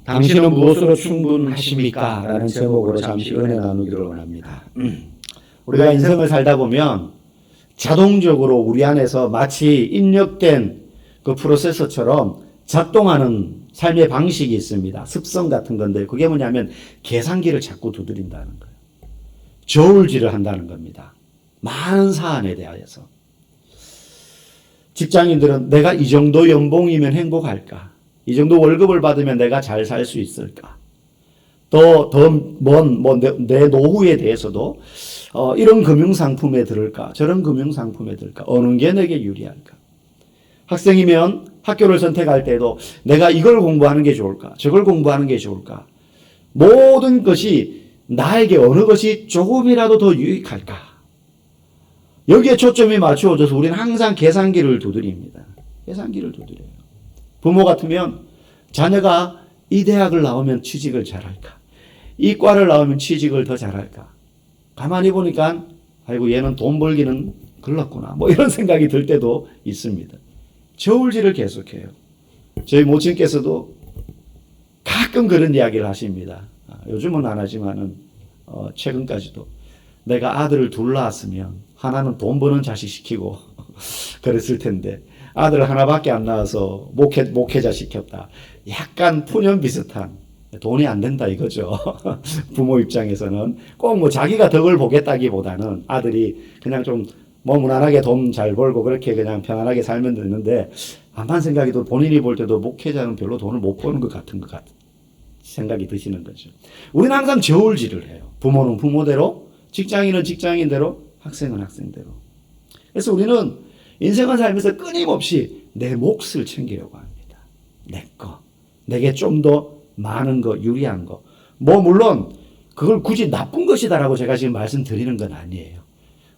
당신은 무엇으로 충분하십니까? 라는 제목으로 잠시 은혜 나누기를 원합니다. 우리가 인생을 살다 보면 자동적으로 우리 안에서 마치 입력된 그 프로세서처럼 작동하는 삶의 방식이 있습니다. 습성 같은 건데 그게 뭐냐면 계산기를 자꾸 두드린다는 거예요. 저울질을 한다는 겁니다. 많은 사안에 대하여서. 직장인들은 내가 이 정도 연봉이면 행복할까? 이 정도 월급을 받으면 내가 잘 살 수 있을까? 내 노후에 대해서도 이런 금융상품에 들을까? 저런 금융상품에 들을까? 어느 게 내게 유리할까? 학생이면 학교를 선택할 때도 내가 이걸 공부하는 게 좋을까? 저걸 공부하는 게 좋을까? 모든 것이 나에게 어느 것이 조금이라도 더 유익할까? 여기에 초점이 맞추어져서 우리는 항상 계산기를 두드립니다. 계산기를 두드려요. 부모 같으면 자녀가 이 대학을 나오면 취직을 잘할까? 이 과를 나오면 취직을 더 잘할까? 가만히 보니까 아이고 얘는 돈 벌기는 글렀구나. 뭐 이런 생각이 들 때도 있습니다. 저울질을 계속해요. 저희 모친께서도 가끔 그런 이야기를 하십니다. 요즘은 안 하지만은 최근까지도 내가 아들을 둘 낳았으면 하나는 돈 버는 자식 시키고 그랬을 텐데 아들 하나밖에 안 낳아서 목회자 시켰다. 약간 푸념 비슷한 돈이 안 된다 이거죠. 부모 입장에서는 꼭 뭐 자기가 덕을 보겠다기보다는 아들이 그냥 좀 뭐 무난하게 돈 잘 벌고 그렇게 그냥 편안하게 살면 되는데 암만 생각이 도 본인이 볼 때도 목회자는 별로 돈을 못 버는 것 같은 생각이 드시는 거죠. 우리는 항상 저울질을 해요. 부모는 부모대로, 직장인은 직장인대로, 학생은 학생대로. 그래서 우리는 인생을 살면서 끊임없이 내 몫을 챙기려고 합니다. 내 거. 내게 좀 더 많은 거, 유리한 거. 뭐 물론 그걸 굳이 나쁜 것이다라고 제가 지금 말씀드리는 건 아니에요.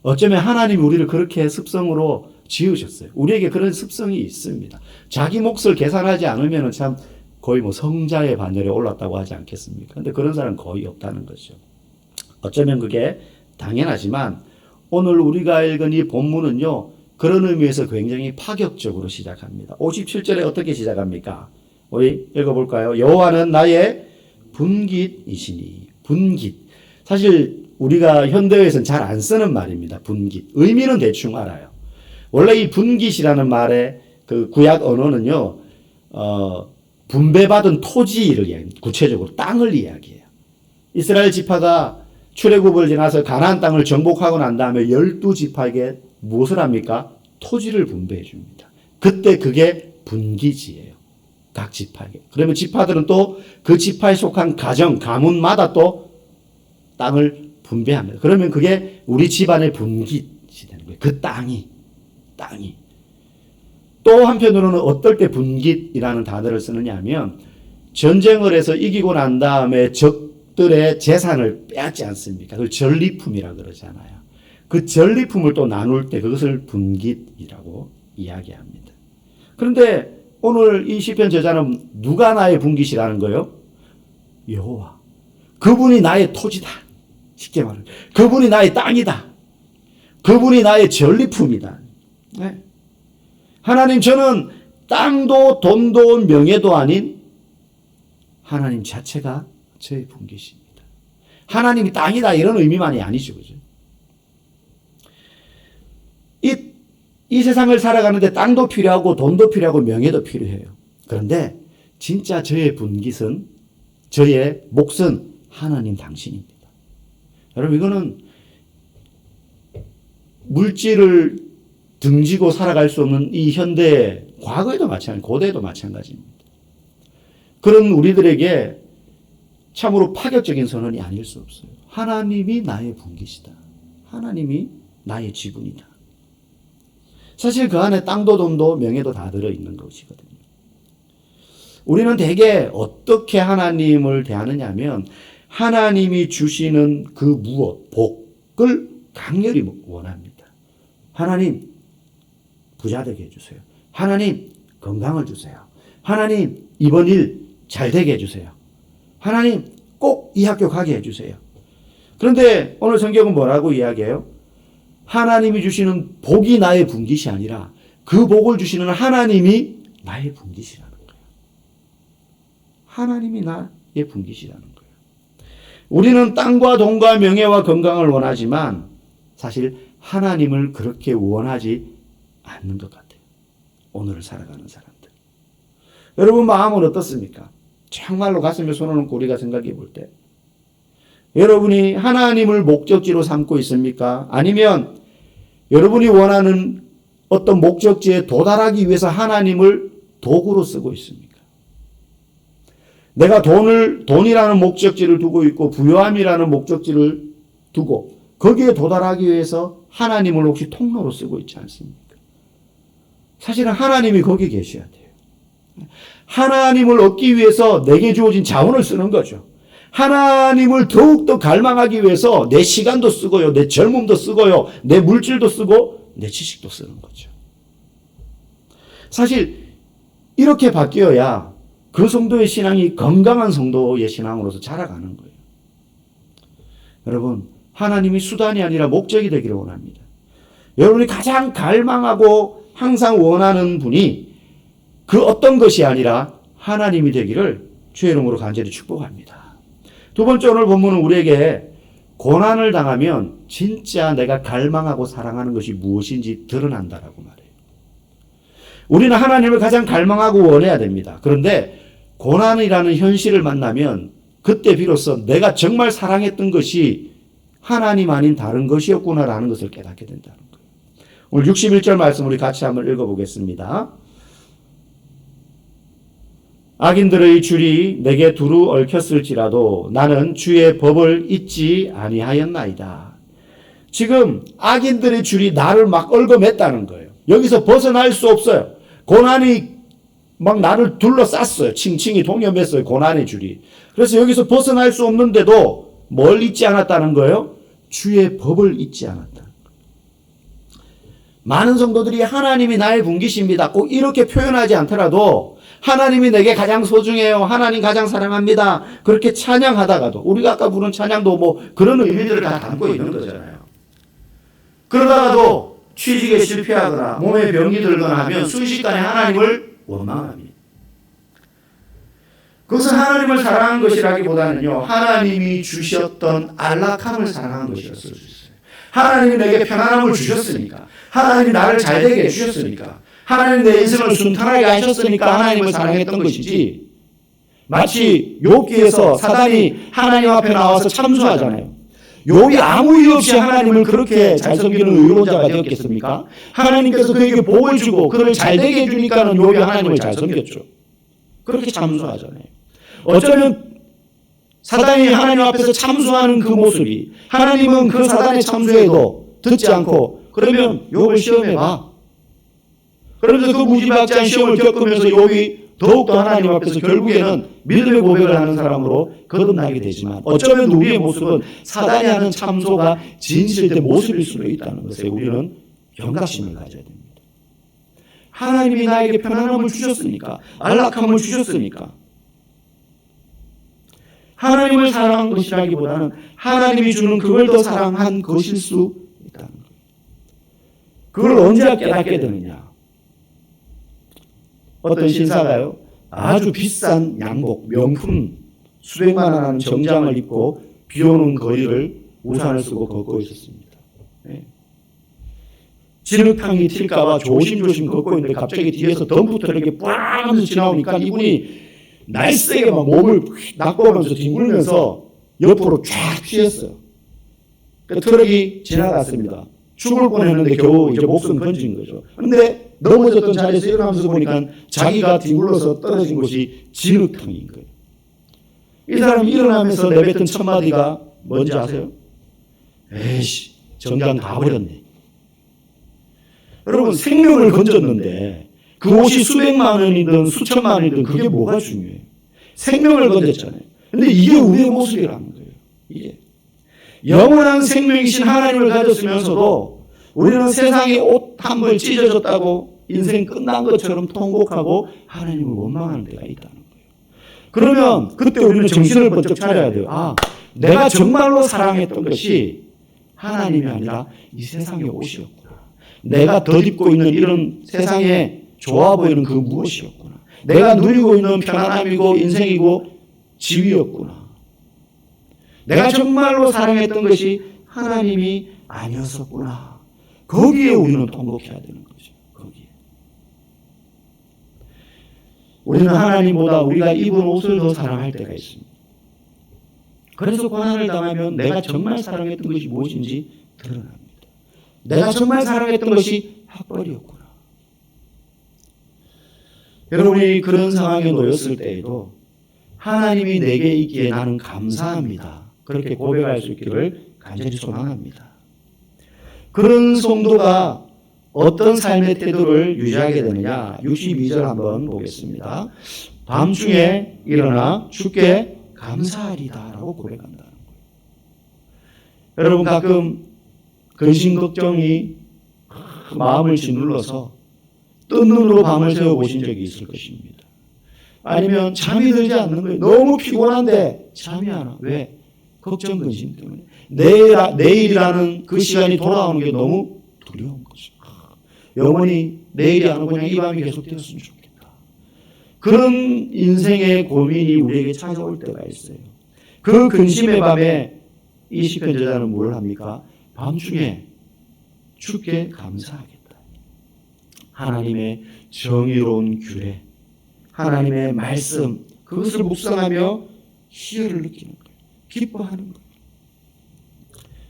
어쩌면 하나님이 우리를 그렇게 습성으로 지으셨어요. 우리에게 그런 습성이 있습니다. 자기 몫을 계산하지 않으면 참 거의 뭐 성자의 반열에 올랐다고 하지 않겠습니까? 근데 그런 사람은 거의 없다는 거죠. 어쩌면 그게 당연하지만 오늘 우리가 읽은 이 본문은요. 그런 의미에서 굉장히 파격적으로 시작합니다. 57절에 어떻게 시작합니까? 우리 읽어볼까요? 여호와는 나의 분깃이시니. 분깃. 사실 우리가 현대에서는 잘 안 쓰는 말입니다. 분깃. 의미는 대충 알아요. 원래 이 분깃이라는 말의 그 구약 언어는요. 분배받은 토지를 이야기합니다. 구체적으로 땅을 이야기해요. 이스라엘 지파가 출애굽을 지나서 가나안 땅을 정복하고 난 다음에 12지파에게 무엇을 합니까? 토지를 분배해 줍니다. 그때 그게 분깃이에요. 각 지파에게. 그러면 지파들은 또 그 지파에 속한 가문마다 또 땅을 분배합니다. 그러면 그게 우리 집안의 분깃이 되는 거예요. 그 땅이. 또 한편으로는 어떨 때 분깃이라는 단어를 쓰느냐 하면 전쟁을 해서 이기고 난 다음에 적들의 재산을 빼앗지 않습니까? 그걸 전리품이라고 그러잖아요. 그 전리품을 또 나눌 때 그것을 분깃이라고 이야기합니다. 그런데 오늘 이 시편 저자는 누가 나의 분깃이라는 거예요? 여호와. 그분이 나의 토지다. 쉽게 말하면 그분이 나의 땅이다. 그분이 나의 전리품이다. 네. 하나님 저는 땅도 돈도 명예도 아닌 하나님 자체가 저의 분깃입니다. 하나님이 땅이다 이런 의미만이 아니죠. 그죠? 이 세상을 살아가는데 땅도 필요하고 돈도 필요하고 명예도 필요해요. 그런데 진짜 저의 분깃은 저의 몫은 하나님 당신입니다. 여러분 이거는 물질을 등지고 살아갈 수 없는 이 현대 과거에도 마찬가지, 고대에도 마찬가지입니다. 그런 우리들에게 참으로 파격적인 선언이 아닐 수 없어요. 하나님이 나의 분깃이다. 하나님이 나의 지분이다. 사실 그 안에 땅도 돈도 명예도 다 들어있는 것이거든요. 우리는 대개 어떻게 하나님을 대하느냐 하면 하나님이 주시는 그 무엇, 복을 강렬히 원합니다. 하나님 부자 되게 해주세요. 하나님 건강을 주세요. 하나님 이번 일 잘 되게 해주세요. 하나님 꼭 이 학교 가게 해주세요. 그런데 오늘 성경은 뭐라고 이야기해요? 하나님이 주시는 복이 나의 분깃이 아니라 그 복을 주시는 하나님이 나의 분깃이라는 거예요. 하나님이 나의 분깃이라는 거예요. 우리는 땅과 돈과 명예와 건강을 원하지만 사실 하나님을 그렇게 원하지 않는 것 같아요. 오늘을 살아가는 사람들. 여러분 마음은 어떻습니까? 정말로 가슴에 손을 얹고 우리가 생각해 볼 때 여러분이 하나님을 목적지로 삼고 있습니까? 아니면 여러분이 원하는 어떤 목적지에 도달하기 위해서 하나님을 도구로 쓰고 있습니까? 내가 돈이라는 목적지를 두고 있고 부유함이라는 목적지를 두고 거기에 도달하기 위해서 하나님을 혹시 통로로 쓰고 있지 않습니까? 사실은 하나님이 거기 계셔야 돼요. 하나님을 얻기 위해서 내게 주어진 자원을 쓰는 거죠. 하나님을 더욱더 갈망하기 위해서 내 시간도 쓰고요, 내 젊음도 쓰고요, 내 물질도 쓰고 내 지식도 쓰는 거죠. 사실 이렇게 바뀌어야 그 성도의 신앙이 건강한 성도의 신앙으로서 자라가는 거예요. 여러분, 하나님이 수단이 아니라 목적이 되기를 원합니다. 여러분이 가장 갈망하고 항상 원하는 분이 그 어떤 것이 아니라 하나님이 되기를 주의 이름으로 간절히 축복합니다. 두 번째 오늘 본문은 우리에게 고난을 당하면 진짜 내가 갈망하고 사랑하는 것이 무엇인지 드러난다라고 말해요. 우리는 하나님을 가장 갈망하고 원해야 됩니다. 그런데 고난이라는 현실을 만나면 그때 비로소 내가 정말 사랑했던 것이 하나님 아닌 다른 것이었구나라는 것을 깨닫게 된다는 거예요. 오늘 61절 말씀 우리 같이 한번 읽어보겠습니다. 악인들의 줄이 내게 두루 얽혔을지라도 나는 주의 법을 잊지 아니하였나이다. 지금 악인들의 줄이 나를 막 얽어맸다는 거예요. 여기서 벗어날 수 없어요. 고난이 막 나를 둘러쌌어요. 칭칭이 동여맸어요. 고난의 줄이. 그래서 여기서 벗어날 수 없는데도 뭘 잊지 않았다는 거예요? 주의 법을 잊지 않았다는 거예요. 많은 성도들이 하나님이 나의 분깃입니다. 꼭 이렇게 표현하지 않더라도 하나님이 내게 가장 소중해요. 하나님 가장 사랑합니다. 그렇게 찬양하다가도 우리가 아까 부른 찬양도 뭐 그런 의미들을 다 담고 있는 거잖아요. 그러다가도 취직에 실패하거나 몸에 병이 들거나 하면 순식간에 하나님을 원망합니다. 그것은 하나님을 사랑한 것이라기보다는요, 하나님이 주셨던 안락함을 사랑한 것이었을 수 있어요. 하나님이 내게 편안함을 주셨으니까, 하나님이 나를 잘되게 해주셨으니까, 하나님 내 인생을 순탄하게 하셨으니까 하나님을 사랑했던 것이지, 마치 욥기에서 사단이 하나님 앞에 나와서 참수하잖아요. 욥이 아무 이유 없이 하나님을 그렇게 잘 섬기는 의로자가 되었겠습니까? 하나님께서 그에게 복을 주고 그를 잘되게 해주니까는 욥이 하나님을 잘 섬겼죠. 그렇게 참수하잖아요. 어쩌면 사단이 하나님 앞에서 참수하는 그 모습이 하나님은 그 사단의 참수에도 듣지 않고 그러면 욥을 시험해봐. 그러면서 그 무지막지한 시험을 겪으면서 욥이 더욱더 하나님 앞에서 결국에는 믿음의 고백을 하는 사람으로 거듭나게 되지만 어쩌면 우리의 모습은 사단이 하는 참소가 진실된 모습일 수도 있다는 것에 우리는 경각심을 가져야 됩니다. 하나님이 나에게 편안함을 주셨으니까, 안락함을 주셨으니까, 하나님을 사랑한 것이라기보다는 하나님이 주는 그걸 더 사랑한 것일 수 있다는 거예요. 그걸 언제 깨닫게 되느냐? 어떤 신사가요, 아주 비싼 양복, 명품 수백만 원 하는 정장을 입고 비 오는 거리를 우산을 쓰고 걷고 있었습니다. 네. 진흙탕이 튈까봐 조심조심 걷고 있는데 갑자기 뒤에서 덤프 트럭이 꽝 하면서 지나오니까 이분이 날쌔게 막 몸을 낚고면서 뒹굴면서 옆으로 쫙 피했어요. 그 트럭이 지나갔습니다. 죽을 뻔했는데 겨우 이제 목숨 건진 거죠. 그런데 넘어졌던 자리에서 일어나면서 보니까 자기가 뒹굴러서 떨어진 곳이 진흙탕인 거예요. 이 사람이 일어나면서 내뱉은 첫 마디가 뭔지 아세요? 에이씨, 정장 다 버렸네. 여러분, 생명을 건졌는데 그 옷이 수백만 원이든 수천만 원이든 그게 뭐가 중요해요? 생명을 건졌잖아요. 근데 이게 우리의 모습이라는 거예요. 이게 영원한 생명이신 하나님을 가졌으면서도 우리는 세상에 옷 한 벌 찢어졌다고 인생 끝난 것처럼 통곡하고 하나님을 원망하는 때가 있다는 거예요. 그러면 그때 우리는 정신을 번쩍 차려야 돼요. 아, 내가 정말로 사랑했던 것이 하나님이 아니라 이 세상의 옷이었구나. 내가 덧입고 있는 이런 세상의 좋아 보이는 그 무엇이었구나. 내가 누리고 있는 편안함이고 인생이고 지위였구나. 내가 정말로 사랑했던 것이 하나님이 아니었었구나. 거기에 우리는 통곡해야 되는 거죠. 거기에. 우리는 하나님보다 우리가 입은 옷을 더 사랑할 때가 있습니다. 그래서 고난을 당하면 내가 정말 사랑했던 것이 무엇인지 드러납니다. 내가 정말 사랑했던 것이 학벌이었구나. 여러분이 그런 상황에 놓였을 때에도 하나님이 내게 있기에 나는 감사합니다. 그렇게 고백할 수 있기를 간절히 소망합니다. 그런 성도가 어떤 삶의 태도를 유지하게 되느냐? 62절 한번 보겠습니다. 밤중에 일어나 주께 감사하리다 라고 고백한다는 거예요. 여러분 가끔 근심 걱정이 마음을 짓눌러서 뜬 눈으로 밤을 새워 보신 적이 있을 것입니다. 아니면 잠이 들지 않는 거예요. 너무 피곤한데 잠이 안 와. 왜? 걱정 근심 때문에. 내일이라는 그 시간이 돌아오는 게 너무 두려운 거죠. 영원히 내일이 안 오고 그냥 이 밤이 계속되었으면 좋겠다. 그런 인생의 고민이 우리에게 찾아올 때가 있어요. 그 근심의 밤에 이 시편 저자는 뭘 합니까? 밤중에 주께 감사하겠다. 하나님의 정의로운 규례, 하나님의 말씀, 그것을 묵상하며 희열을 느끼는 거예요. 기뻐하는 거예요.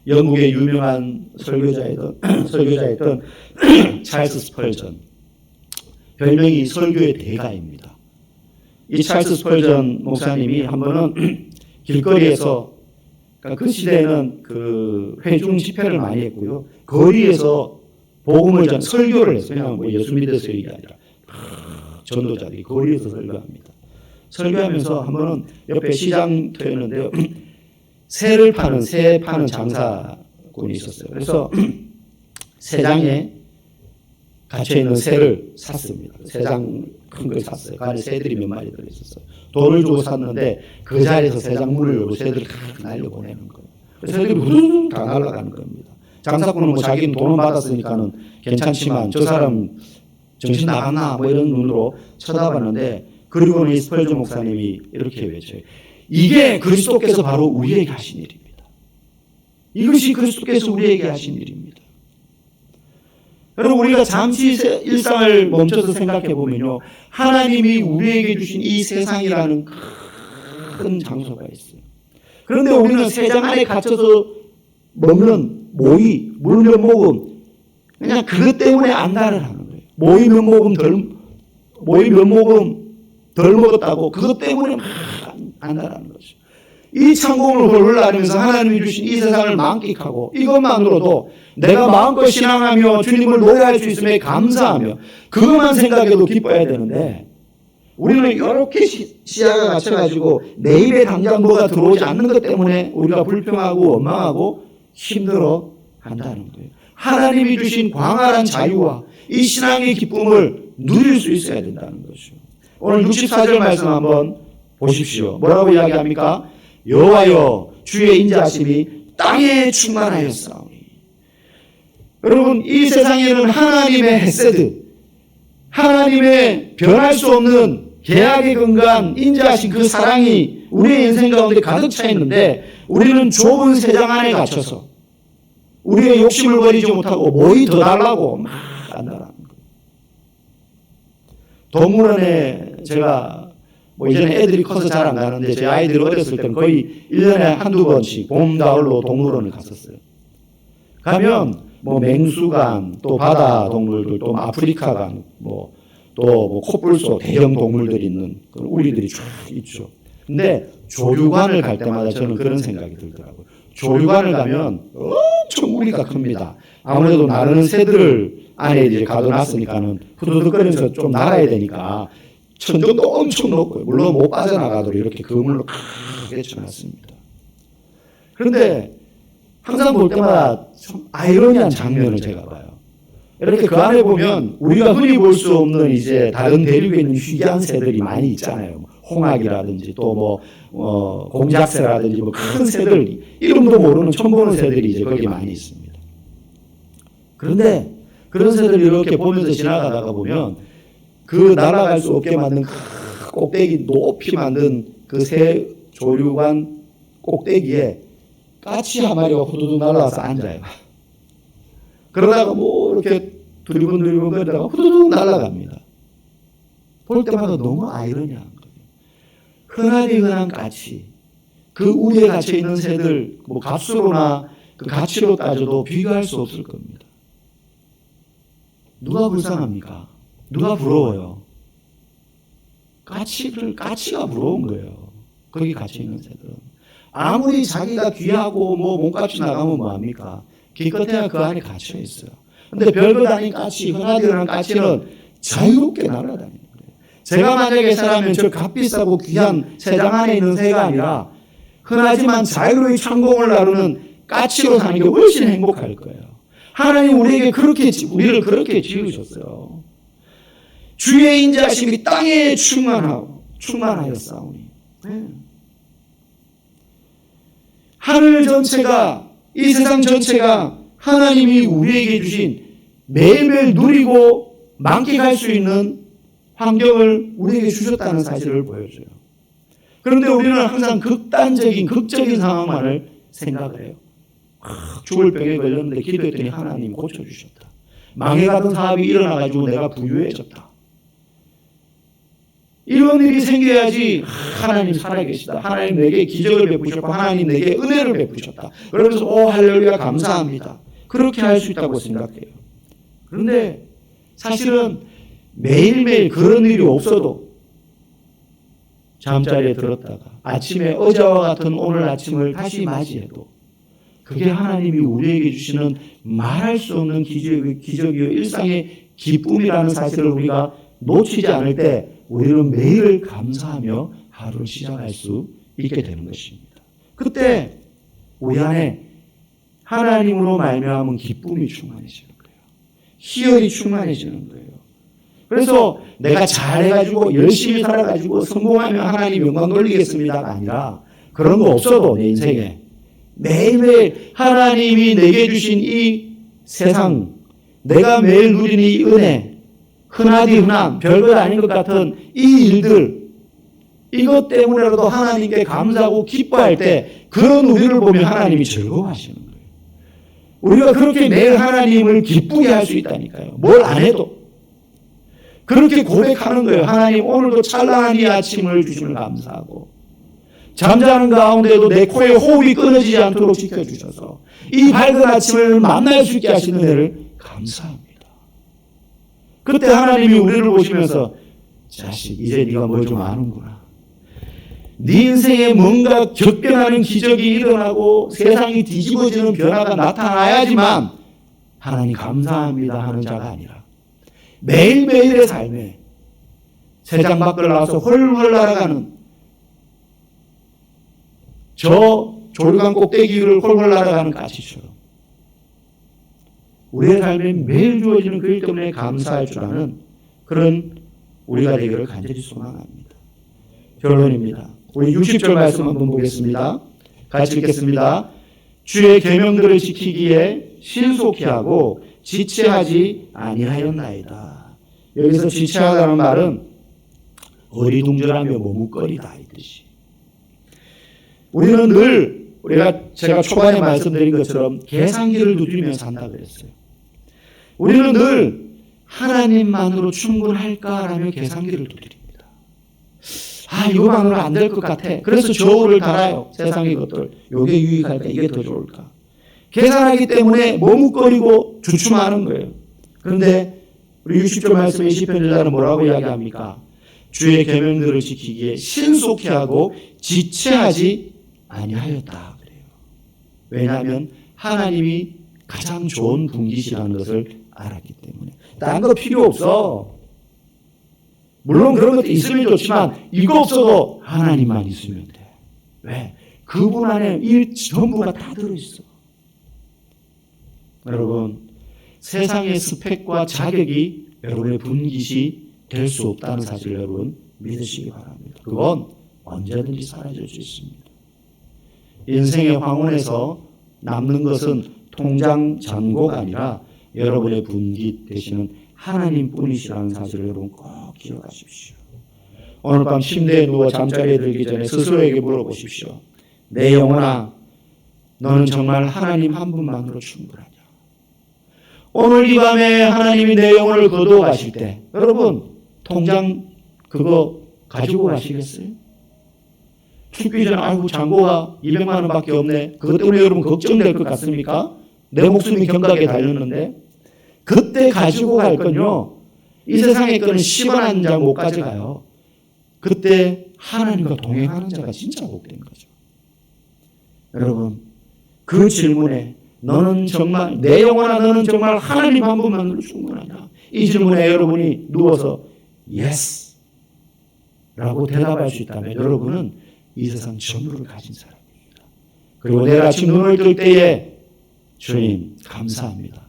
영국의 유명한 설교자였던 찰스 스펄전, 별명이 설교의 대가입니다. 이 찰스 스펄전 목사님이 한 번은 길거리에서, 그러니까 그 시대에는 그 회중 집회를 많이 했고요. 거리에서 복음을 전 설교를 했어요. 그냥 뭐 예수 믿어서 이게 아니라 전도자들이 거리에서 설교합니다. 설교하면서 한 번은 옆에 시장터였는데요. 새 파는 장사꾼이 있었어요. 그래서 새장에 갇혀있는 새를 샀습니다. 새장 큰 걸 샀어요. 그 안에 새들이 몇 마리 들어있었어요. 돈을 주고 샀는데 그 자리에서 새장 문을 열고 새들을 날려보내는 거예요. 새들이 후두둑 다 날아가는 겁니다. 장사꾼은 뭐 자기는 돈을 받았으니까는 괜찮지만 저 사람 정신 나갔나 뭐 이런 눈으로 쳐다봤는데, 그리고는 이 스펄전 목사님이 이렇게 외쳐요. 이게 그리스도께서 바로 우리에게 하신 일입니다. 이것이 그리스도께서 우리에게 하신 일입니다. 여러분 우리가 잠시 일상을 멈춰서 생각해 보면요, 하나님이 우리에게 주신 이 세상이라는 큰 장소가 있어요. 그런데 우리는 세상 안에 갇혀서 먹는 모이, 물 몇 모금, 그냥 그것 때문에 안달을 하는 거예요. 모이 몇 모금 덜 먹었다고 그것 때문에 막 안달하는 거죠. 이 창공을 홀홀 나르면서 하나님이 주신 이 세상을 만끽하고 이것만으로도 내가 마음껏 신앙하며 주님을 노래할 수 있음에 감사하며 그것만 생각해도 기뻐해야 되는데, 우리는 이렇게 시야가 갇혀가지고 내 입에 당장 뭐가 들어오지 않는 것 때문에 우리가 불평하고 원망하고 힘들어 한다는 거예요. 하나님이 주신 광활한 자유와 이 신앙의 기쁨을 누릴 수 있어야 된다는 거죠. 오늘 64절 말씀 한번 보십시오. 뭐라고 이야기합니까? 여호와여 주의 인자하심이 땅에 충만하였사오니. 여러분 이 세상에는 하나님의 헤세드, 하나님의 변할 수 없는 계약에 근거한 인자하신 그 사랑이 우리의 인생 가운데 가득 차 있는데, 우리는 좁은 세상 안에 갇혀서 우리의 욕심을 버리지 못하고 뭐이 더 달라고 막 안달하는 거예요. 동물원에 제가 뭐 이전에 애들이 커서 잘 안 가는데 제 아이들이 어렸을 때는 거의 1년에 한두 번씩 봄, 가을로 동물원을 갔었어요. 가면 뭐 맹수관, 또 바다 동물들, 또 아프리카관, 또 콧불소 대형 동물들이 있는 그런 우리들이 쫙 있죠. 근데 조류관을 갈 때마다 저는 그런 생각이 들더라고요. 조류관을 가면 엄청 우리가 큽니다. 아무래도 나르는 새들을 안에 이제 가둬놨으니까는 후두둑거리면서 좀 날아야 되니까 천정도 엄청 높고요. 물론 못 빠져나가도록 이렇게 그물로 크게 쳐놨습니다. 그런데 항상 볼 때마다 좀 아이러니한 장면을 제가 봐요. 이렇게 그 안에 보면 우리가 흔히 볼 수 없는 이제 다른 대륙에 있는 희귀한 새들이 많이 있잖아요. 홍학이라든지 또 공작새라든지 큰 새들, 이름도 모르는 처음 보는 새들이 이제 거기 많이 있습니다. 그런데 그런 새들이 이렇게 보면서 지나가다가 보면 그 날아갈 수 없게 만든 꼭대기 높이 만든 그 새 조류관 꼭대기에 까치 한 마리가 후두둑 날아와서 앉아요. 그러다가 뭐 이렇게 두리번두리번 거리다가 후두둑 날아갑니다. 볼 때마다 너무 아이러니한 거예요. 흔하디 흔한 까치, 그 우리에 갇혀 있는 새들, 뭐 값으로나 그 가치로 따져도 비교할 수 없을 겁니다. 누가 불쌍합니까? 누가 부러워요? 까치가 부러운 거예요. 거기 갇혀 있는 새들은. 아무리 자기가 귀하고 뭐 몸값이 나가면 뭐합니까? 기껏해야 그 안에 갇혀 있어요. 근데 별것 아닌 까치, 흔하디 흔한 까치는 자유롭게 날아다니는 거예요. 제가 만약에 새라면 저 값비싸고 귀한 새장 안에 있는 새가 아니라 흔하지만 자유로이 창공을 나르는 까치로 사는 게 훨씬 행복할 거예요. 하나님 우리를 그렇게 지으셨어요. 주의 인자하심이 땅에 충만하였사오니. 네. 하늘 전체가, 이 세상 전체가 하나님이 우리에게 주신 매일매일 누리고 만끽할 수 있는 환경을 우리에게 주셨다는 사실을 보여줘요. 그런데 우리는 항상 극적인 상황만을 생각을 해요. 죽을 병에 걸렸는데 기도했더니 하나님 고쳐주셨다. 망해가던 사업이 일어나가지고 내가 부유해졌다. 이런 일이 생겨야지 하나님 살아계시다. 하나님 내게 기적을 베푸셨고 하나님 내게 은혜를 베푸셨다. 그러면서 오 할렐루야 감사합니다. 그렇게 할 수 있다고 생각해요. 그런데 사실은 매일매일 그런 일이 없어도 잠자리에 들었다가 아침에 어제와 같은 오늘 아침을 다시 맞이해도 그게 하나님이 우리에게 주시는 말할 수 없는 기적이요 일상의 기쁨이라는 사실을 우리가 놓치지 않을 때 우리는 매일 감사하며 하루를 시작할 수 있게 되는 것입니다. 그때 우리 안에 하나님으로 말미암은 기쁨이 충만해지는 거예요. 희열이 충만해지는 거예요. 그래서 내가 잘해가지고 열심히 살아가지고 성공하면 하나님 영광 돌리겠습니다가 아니라 그런 거 없어도 내 인생에 매일매일 하나님이 내게 주신 이 세상, 내가 매일 누리는 이 은혜, 흔하디 흔한 별것 아닌 것 같은 이 일들, 이것 때문에라도 하나님께 감사하고 기뻐할 때 그런 우리를 보면 하나님이 즐거워하시는 거예요. 우리가 그렇게 매일 하나님을 기쁘게 할 수 있다니까요. 뭘 안 해도. 그렇게 고백하는 거예요. 하나님 오늘도 찬란한 이 아침을 주심을 감사하고 잠자는 가운데도 내 코에 호흡이 끊어지지 않도록 지켜주셔서 이 밝은 아침을 만날 수 있게 하시는 은혜를 감사합니다. 그때 하나님이 우리를 보시면서 자식 이제 네가 뭘 좀 아는구나. 네 인생에 뭔가 격변하는 기적이 일어나고 세상이 뒤집어지는 변화가 나타나야지만 하나님 감사합니다 하는 자가 아니라 매일매일의 삶에 세상 밖을 나와서 헐헐 날아가는 저 조류관 꼭대기를 헐헐 날아가는 까치처럼 우리의 삶에 매일 주어지는 그 일 때문에 감사할 줄 아는 그런 우리가 되기를 간절히 소망합니다. 결론입니다. 우리 60절 말씀 한번 보겠습니다. 같이 읽겠습니다. 주의 계명들을 지키기에 신속히 하고 지체하지 아니하였나이다. 여기서 지체하다는 말은 어리둥절하며 머뭇거리다 이 뜻이. 우리는 늘 제가 초반에 말씀드린 것처럼 계산기를 두드리며 산다 그랬어요. 우리는 늘 하나님만으로 충분할까라며 계산기를 두드립니다. 이거만으로 안 될 것 같아. 그래서 저울을 달아요. 세상의 것들. 이게 유익할까? 이게 더 좋을까? 계산하기 때문에 머뭇거리고 주춤하는 거예요. 그런데 우리 60절 말씀의 시편자는 뭐라고 이야기합니까? 주의 계명들을 지키기에 신속히 하고 지체하지 아니하였다 그래요. 왜냐하면 하나님이 가장 좋은 분깃이라는 것을 알았기 때문에. 딴 거 필요 없어. 물론 그런 것도 있으면 좋지만 이거 없어도 하나님만 있으면 돼. 왜? 그분 안에 이 전부가 다 들어있어. 여러분, 세상의 스펙과 자격이 여러분의 분깃이 될 수 없다는 사실을 여러분 믿으시기 바랍니다. 그건 언제든지 사라질 수 있습니다. 인생의 황혼에서 남는 것은 통장 잔고가 아니라 여러분의 분기 되시는 하나님뿐이시라는 사실을 여러분 꼭 기억하십시오. 오늘 밤 침대에 누워 잠자리에 들기 전에 스스로에게 물어보십시오. 내 영혼아, 너는 정말 하나님 한 분만으로 충분하냐? 오늘 이 밤에 하나님이 내 영혼을 거두어 가실 때 여러분 통장 그거 가지고 가시겠어요? 죽기 전에 아이고 잔고가 200만 원밖에 없네. 그것 때문에 여러분 걱정될 것 같습니까? 내 목숨이 경각에 달렸는데 그때 가지고 갈 건요. 이 세상에 거는 10원 한 장 못 가져가요. 그때 하나님과 동행하는 자가 진짜 복된 거죠. 여러분 그 질문에 너는 정말 내 영혼아 너는 정말 하나님 한 분만으로 충분하냐? 이 질문에 여러분이 누워서 yes 라고 대답할 수 있다면 여러분은 이 세상 전부를 가진 사람입니다. 그리고 내일 아침 눈을 뜰 때에 주님 감사합니다.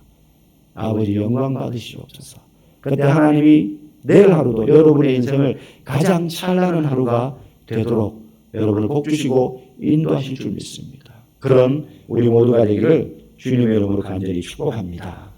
아버지 영광 받으시옵소서. 그때 하나님이 내일 하루도 여러분의 인생을 가장 찬란한 하루가 되도록 여러분을 복 주시고 인도하실 줄 믿습니다. 그런 우리 모두가 되기를 주님의 이름으로 간절히 축복합니다.